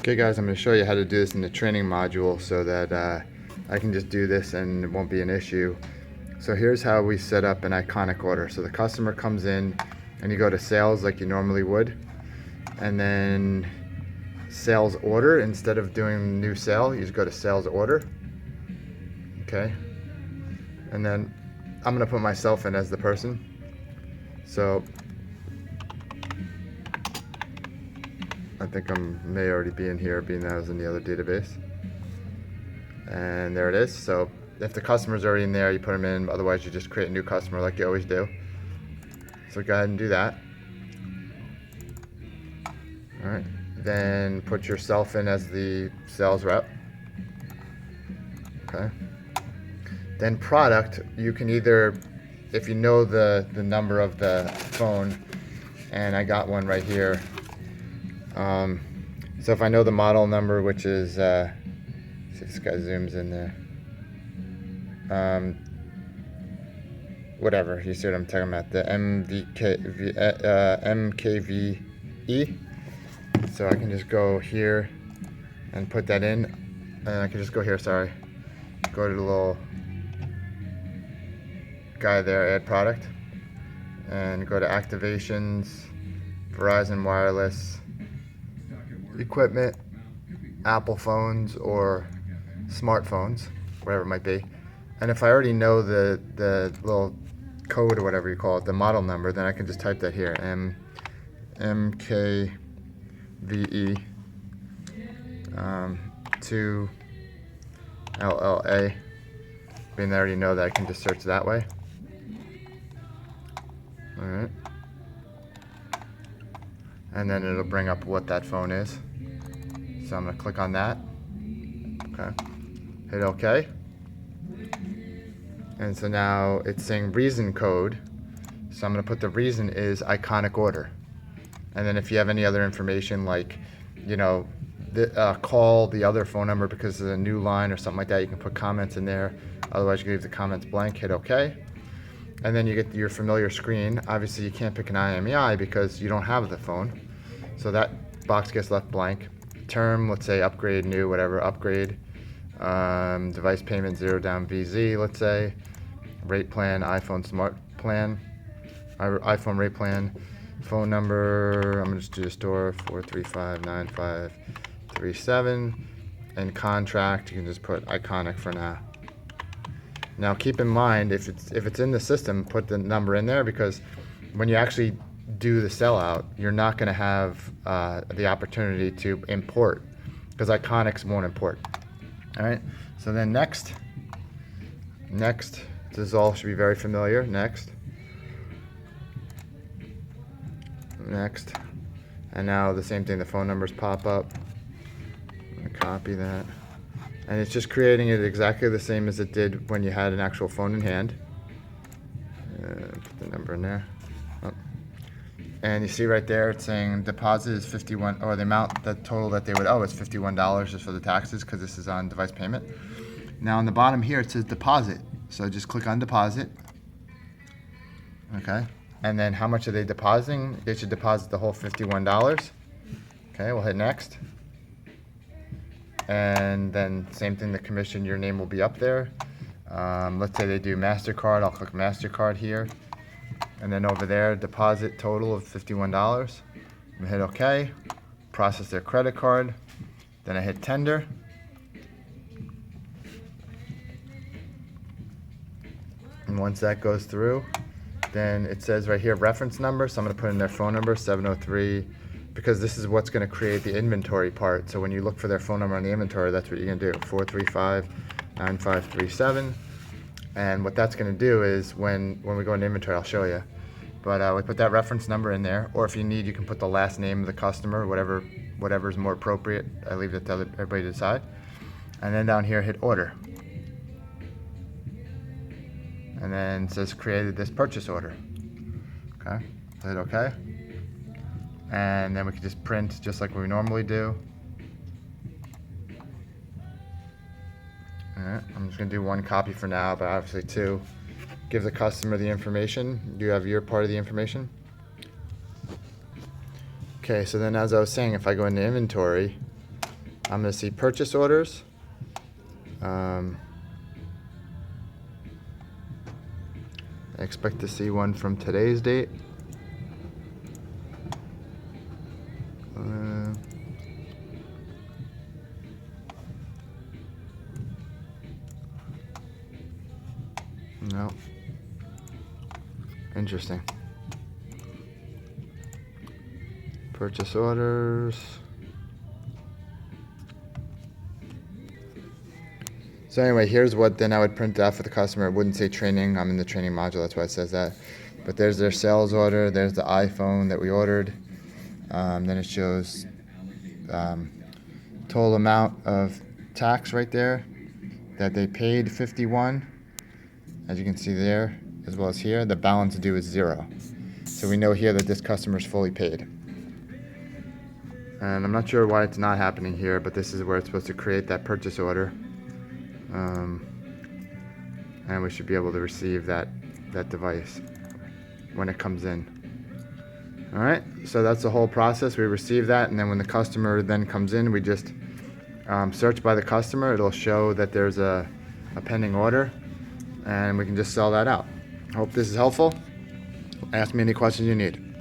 Okay guys, I'm going to show you how to do this in the training module so that I can just do this and it won't be an issue. So here's how we set up an iconic order. So the customer comes in and you go to sales like you normally would, and then sales order. Instead of doing new sale, you just go to sales order. Okay, and then I'm going to put myself in as the person. So I think I may already be in here, being that I was in the other database. And there it is. So if the customer's already in there, you put them in. Otherwise, you just create a new customer like you always do. So go ahead and do that. All right. Then put yourself in as the sales rep. Okay. Then product, you can either, if you know the number of the phone, and I got one right here. So if I know the model number, which is, see if this guy zooms in there. Whatever, you see what I'm talking about, the MKVE. So I can just go here and put that in, and I can just go here, sorry. Go to the little guy there, add product, and go to activations, Verizon Wireless, equipment, Apple phones or smartphones, whatever it might be. And if I already know the little code or whatever you call it, the model number, then I can just type that here, MKVE 2 LLA. Being that I already know that, I can just search that way. All right. And then it'll bring up what that phone is. So I'm going to click on that. Okay. Hit OK. And so now it's saying reason code. So I'm going to put the reason is iconic order. And then if you have any other information like, you know, call the other phone number because there's a new line or something like that, you can put comments in there. Otherwise, you can leave the comments blank, hit OK. And then you get your familiar screen. Obviously, you can't pick an IMEI because you don't have the phone. So that box gets left blank. Term, let's say upgrade, new, whatever, upgrade. Device payment, 0 down VZ, let's say. Rate plan, iPhone smart plan. iPhone rate plan. Phone number, I'm going to just do the store, 4359537. And contract, you can just put iconic for now. Now keep in mind, if it's in the system, put the number in there, because when you actually do the sellout, you're not going to have the opportunity to import, because iconics won't import. All right, so then next, this all should be very familiar. Next, and now the same thing, the phone numbers pop up. I'm going to copy that. And it's just creating it exactly the same as it did when you had an actual phone in hand. Put the number in there. Oh. And you see right there, it's saying deposit is 51, or the amount, the total that they would owe is $51 just for the taxes, because this is on device payment. Now on the bottom here, it says deposit. So just click on deposit. Okay. And then how much are they depositing? They should deposit the whole $51. Okay, we'll hit next. And then same thing, the commission, your name will be up there. Let's say they do MasterCard, I'll click MasterCard here. And then over there, deposit total of $51. I'm gonna hit OK, process their credit card. Then I hit tender. And once that goes through, then it says right here, reference number. So I'm gonna put in their phone number, 703. Because this is what's going to create the inventory part. So when you look for their phone number on the inventory, that's what you're going to do, 435-9537. And what that's going to do is when we go into inventory, I'll show you. But we put that reference number in there, or if you need, you can put the last name of the customer, whatever is more appropriate. I leave it to everybody to decide. And then down here, hit order. And then it says created this purchase order. Okay, hit OK. And then we can just print just like we normally do. All right, I'm just gonna do one copy for now, but obviously two. Give the customer the information. You have your part of the information. Okay, so then as I was saying, if I go into inventory, I'm going to see purchase orders. I expect to see one from today's date. No. Interesting. Purchase orders. So anyway, here's what then I would print out for the customer. It wouldn't say training. I'm in the training module, that's why it says that. But there's their sales order. There's the iPhone that we ordered. Then it shows total amount of tax right there that they paid, 51. As you can see there, as well as here, the balance due is 0. So we know here that this customer is fully paid. And I'm not sure why it's not happening here, but this is where it's supposed to create that purchase order. And we should be able to receive that device when it comes in. All right, so that's the whole process. We receive that, and then when the customer then comes in, we just search by the customer. It'll show that there's a pending order, and we can just sell that out. Hope this is helpful. Ask me any questions you need.